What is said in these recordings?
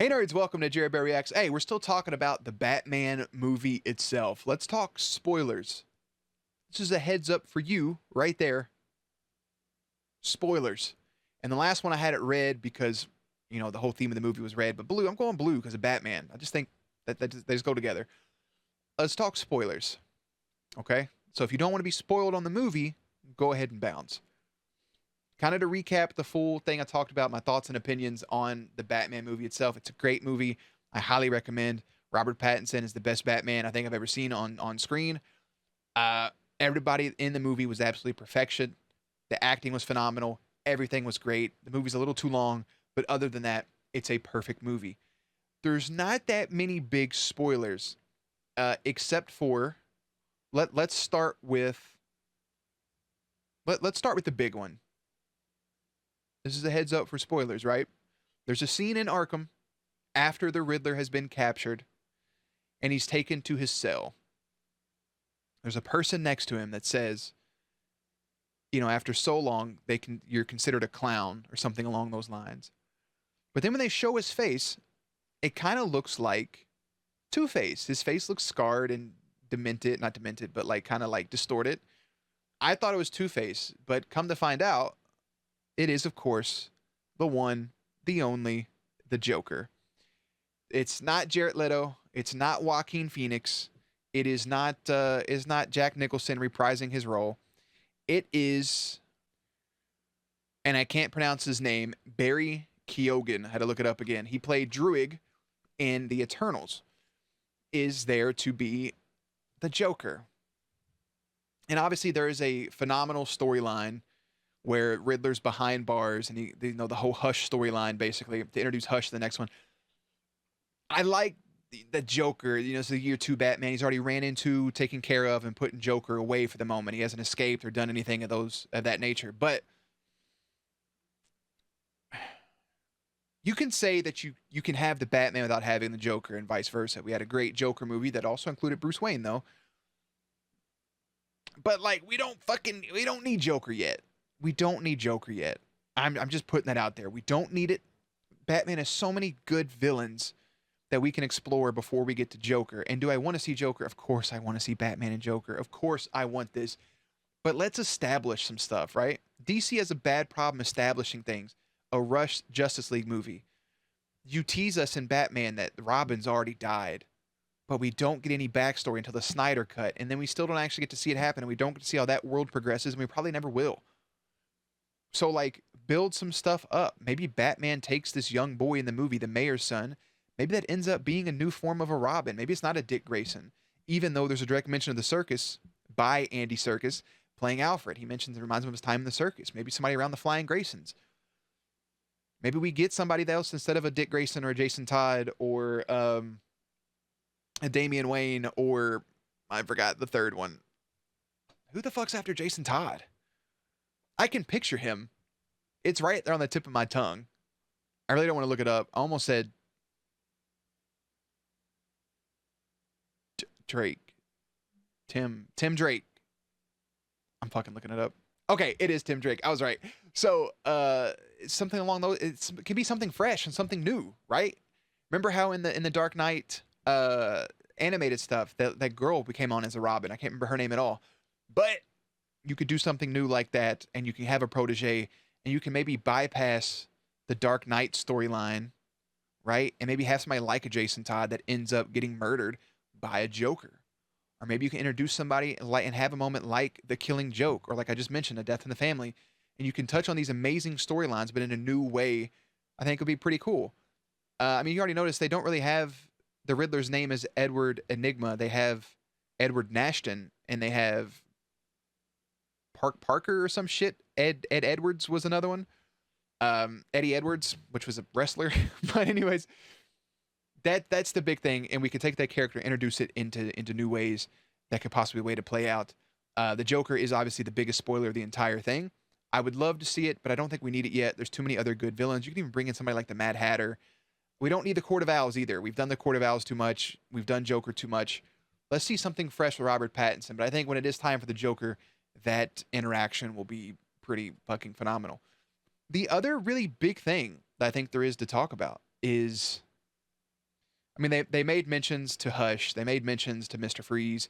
Hey nerds, welcome to JerBear Reacts. Hey, we're still talking about the Batman movie itself. Let's talk spoilers. This is a heads up for you right there. Spoilers. And the last one I had it red because, the whole theme of the movie was red, but blue. I'm going blue because of Batman. I just think that they just go together. Let's talk spoilers. Okay? So if you don't want to be spoiled on the movie, go ahead and bounce. Kind of to recap the full thing I talked about, my thoughts and opinions on the Batman movie itself. It's a great movie. I highly recommend. Robert Pattinson is the best Batman I think I've ever seen on screen. Everybody in the movie was absolutely perfection. The acting was phenomenal. Everything was great. The movie's a little too long, but other than that, it's a perfect movie. There's not that many big spoilers, except for let's start with let's start with the big one. This is a heads up for spoilers, right? There's a scene in Arkham after the Riddler has been captured and he's taken to his cell. There's a person next to him that says, after so long, you're considered a clown or something along those lines. But then when they show his face, it kind of looks like Two-Face. His face looks scarred and demented, not demented, but kind of distorted. I thought it was Two-Face, but come to find out, it is, of course, the one, the only, the Joker. It's not Jared Leto. It's not Joaquin Phoenix. It is not Jack Nicholson reprising his role. It is, and I can't pronounce his name, Barry Keoghan. I had to look it up again. He played Druig in The Eternals. Is there to be the Joker. And obviously there is a phenomenal storyline where Riddler's behind bars and the whole Hush storyline, basically, to introduce Hush to the next one. I like the Joker, it's the year 2 Batman. He's already ran into, taken care of, and putting Joker away for the moment. He hasn't escaped or done anything of that nature. But you can say that you can have the Batman without having the Joker and vice versa. We had a great Joker movie that also included Bruce Wayne, though. But we don't need Joker yet. We don't need Joker yet. I'm just putting that out there. We don't need it. Batman has so many good villains that we can explore before we get to Joker. And do I want to see Joker? Of course I want to see Batman and Joker. Of course I want this. But let's establish some stuff, right? DC has a bad problem establishing things. A rushed Justice League movie. You tease us in Batman that Robin's already died, but we don't get any backstory until the Snyder Cut, and then we still don't actually get to see it happen, and we don't get to see how that world progresses, and we probably never will. So, build some stuff up. Maybe Batman takes this young boy in the movie, the mayor's son. Maybe that ends up being a new form of a Robin. Maybe it's not a Dick Grayson, even though there's a direct mention of the circus by Andy Serkis playing Alfred. He mentions it reminds him of his time in the circus. Maybe somebody around the Flying Graysons. Maybe we get somebody else instead of a Dick Grayson or a Jason Todd or a Damian Wayne or I forgot the third one. Who the fuck's after Jason Todd? I can picture him. It's right there on the tip of my tongue. I really don't want to look it up. I almost said Drake. Tim Drake. I'm fucking looking it up. Okay, it is Tim Drake. I was right. So, something along those. It can be something fresh and something new, right? Remember how in the Dark Knight animated stuff that girl became on as a Robin. I can't remember her name at all, but you could do something new like that, and you can have a protege, and you can maybe bypass the Dark Knight storyline, right? And maybe have somebody like a Jason Todd that ends up getting murdered by a Joker. Or maybe you can introduce somebody and have a moment like The Killing Joke, or like I just mentioned, A Death in the Family, and you can touch on these amazing storylines, but in a new way. I think it would be pretty cool. You already noticed they don't really have the Riddler's name as Edward Enigma. They have Edward Nashton, and they have Parker or some shit. Ed Edwards was another one. Eddie Edwards, which was a wrestler. But anyways, that's the big thing, and we could take that character, introduce it into new ways that could possibly be a way to play out. The Joker is obviously the biggest spoiler of the entire thing. I would love to see it, but I don't think we need it yet. There's too many other good villains. You can even bring in somebody like the Mad Hatter. We don't need the Court of Owls either. We've done the Court of Owls too much. We've done Joker too much. Let's see something fresh with Robert Pattinson. But I think when it is time for the Joker, that interaction will be pretty fucking phenomenal. The other really big thing that I think there is to talk about is I mean, they made mentions to Hush. They made mentions to Mr. Freeze.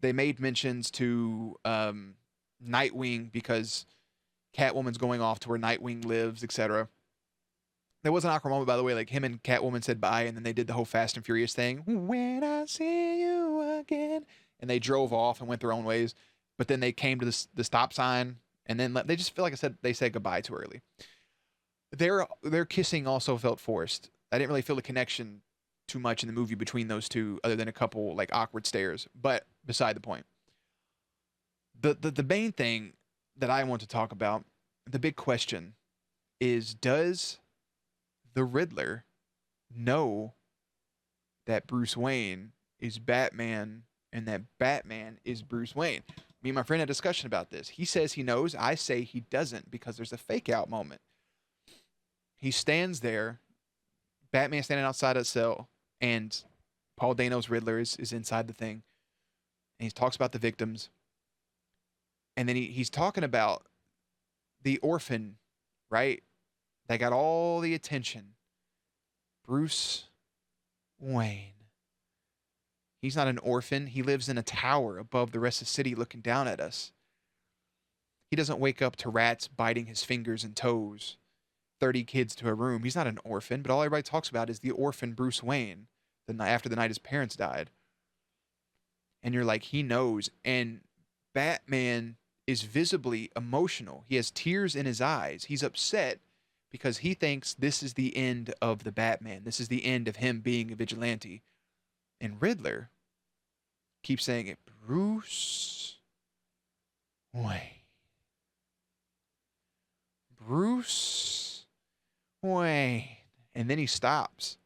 They made mentions to Nightwing because Catwoman's going off to where Nightwing lives, etc. There was an awkward moment, by the way, like him and Catwoman said bye, and then they did the whole Fast and Furious thing. When I see you again, and they drove off and went their own ways. But then they came to the stop sign, and then they just feel like I said they said goodbye too early. Their kissing also felt forced. I didn't really feel the connection too much in the movie between those two, other than a couple like awkward stares. But beside the point, the main thing that I want to talk about, the big question, is does the Riddler know that Bruce Wayne is Batman and that Batman is Bruce Wayne? Me and my friend had a discussion about this. He says he knows. I say he doesn't because there's a fake out moment. He stands there, Batman standing outside a cell, and Paul Dano's Riddler is inside the thing. And he talks about the victims. And then he's talking about the orphan, right? That got all the attention. Bruce Wayne. He's not an orphan. He lives in a tower above the rest of the city looking down at us. He doesn't wake up to rats biting his fingers and toes. 30 kids to a room. He's not an orphan, but all everybody talks about is the orphan Bruce Wayne after the night his parents died. And you're like, he knows. And Batman is visibly emotional. He has tears in his eyes. He's upset because he thinks this is the end of the Batman. This is the end of him being a vigilante. And Riddler keeps saying it, Bruce Wayne. Bruce Wayne. And then he stops.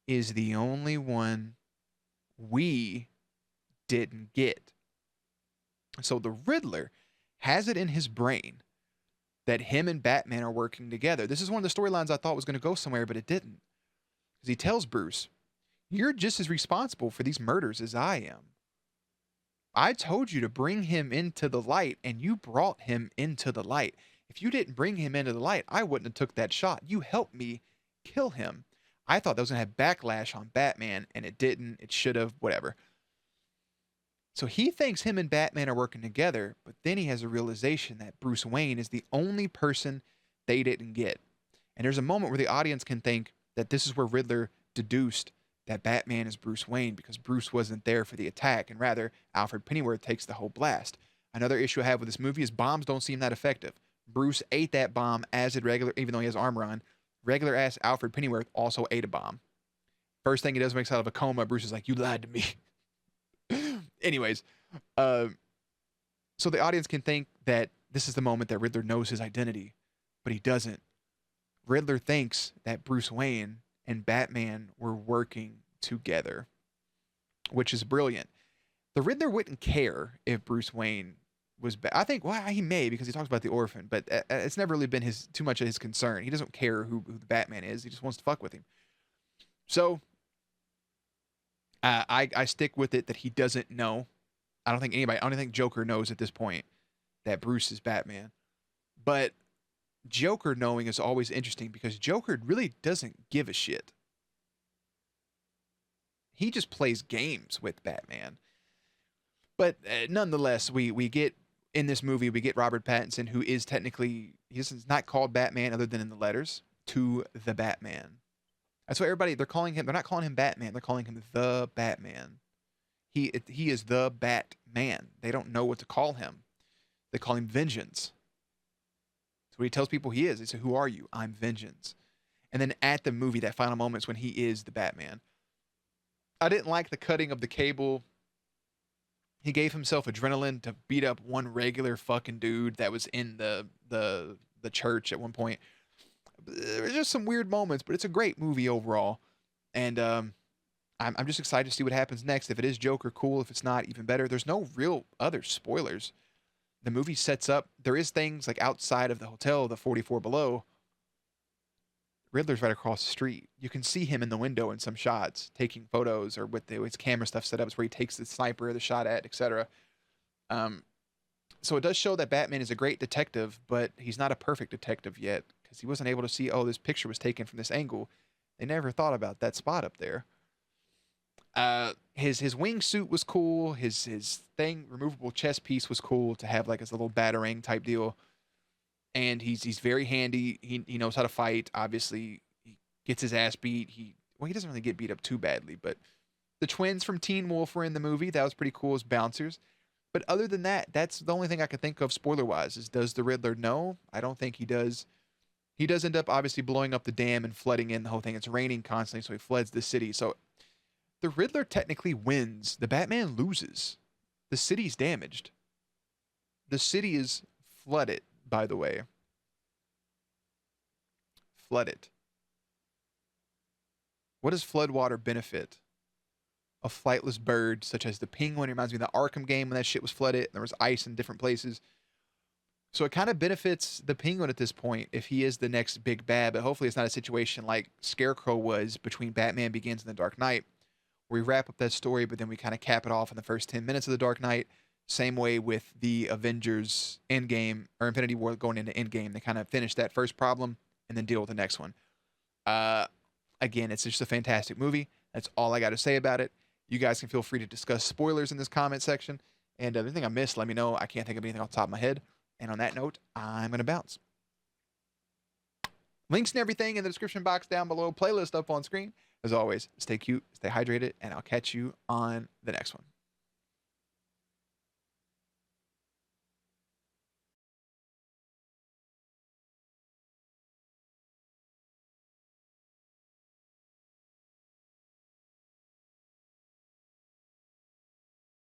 Is the only one we didn't get. So the Riddler has it in his brain that him and Batman are working together. This is one of the storylines I thought was going to go somewhere, but it didn't. Because he tells Bruce, you're just as responsible for these murders as I am. I told you to bring him into the light, and you brought him into the light. If you didn't bring him into the light, I wouldn't have took that shot. You helped me kill him. I thought that was going to have backlash on Batman, and it didn't. It should have, whatever. So he thinks him and Batman are working together, but then he has a realization that Bruce Wayne is the only person they didn't get. And there's a moment where the audience can think that this is where Riddler deduced that Batman is Bruce Wayne because Bruce wasn't there for the attack, and rather Alfred Pennyworth takes the whole blast. Another issue I have with this movie is bombs don't seem that effective. Bruce ate that bomb as did regular, even though he has armor on. Regular ass Alfred Pennyworth also ate a bomb. First thing he does wakes out of a coma. Bruce is like, you lied to me. Anyways, so the audience can think that this is the moment that Riddler knows his identity, but he doesn't. Riddler thinks that Bruce Wayne and Batman were working together, which is brilliant. The Riddler wouldn't care if Bruce Wayne was I think, well, he may because he talks about the orphan, but it's never really been too much of his concern. He doesn't care who the Batman is. He just wants to fuck with him. So I stick with it that he doesn't know. I don't think Joker knows at this point that Bruce is Batman. But Joker knowing is always interesting because Joker really doesn't give a shit. He just plays games with Batman. But nonetheless, we get, in this movie, we get Robert Pattinson, who is technically, he's not called Batman other than in the letters, to the Batman. That's what everybody, they're not calling him Batman, they're calling him the Batman. He is the Batman. They don't know what to call him. They call him Vengeance. That's what he tells people he is. They say, who are you? I'm Vengeance. And then at the movie, that final moment's when he is the Batman. I didn't like the cutting of the cable. He gave himself adrenaline to beat up one regular fucking dude that was in the church at one point. There's just some weird moments, but it's a great movie overall. And I'm just excited to see what happens next. If it is Joker, cool. If it's not, even better. There's no real other spoilers. The movie sets up, there is things like outside of the hotel, the 44 Below. Riddler's right across the street. You can see him in the window in some shots, taking photos or with his camera stuff set up. It's where he takes the sniper, the shot at, etc. So it does show that Batman is a great detective, but he's not a perfect detective yet because he wasn't able to see, oh, this picture was taken from this angle. They never thought about that spot up there. His wingsuit was cool. His thing removable chest piece was cool to have like his little batarang type deal. And he's very handy. He knows how to fight. Obviously, he gets his ass beat. He doesn't really get beat up too badly, but the twins from Teen Wolf were in the movie. That was pretty cool as bouncers. But other than that, that's the only thing I could think of spoiler wise. Is does the Riddler know? I don't think he does. He does end up obviously blowing up the dam and flooding in the whole thing. It's raining constantly, so he floods the city. So the Riddler technically wins. The Batman loses. The city's damaged. The city is flooded, by the way. Flooded. What does floodwater benefit? A flightless bird, such as the penguin. It reminds me of the Arkham game when that shit was flooded. And there was ice in different places. So it kind of benefits the penguin at this point if he is the next big bad. But hopefully it's not a situation like Scarecrow was between Batman Begins and The Dark Knight, where we wrap up that story, but then we kind of cap it off in the first 10 minutes of The Dark Knight. Same way with the Avengers Endgame or Infinity War going into Endgame. They kind of finish that first problem and then deal with the next one. Again, it's just a fantastic movie. That's all I got to say about it. You guys can feel free to discuss spoilers in this comment section. And anything I missed, let me know. I can't think of anything off the top of my head. And on that note, I'm going to bounce. Links and everything in the description box down below. Playlist up on screen. As always, stay cute, stay hydrated, and I'll catch you on the next one.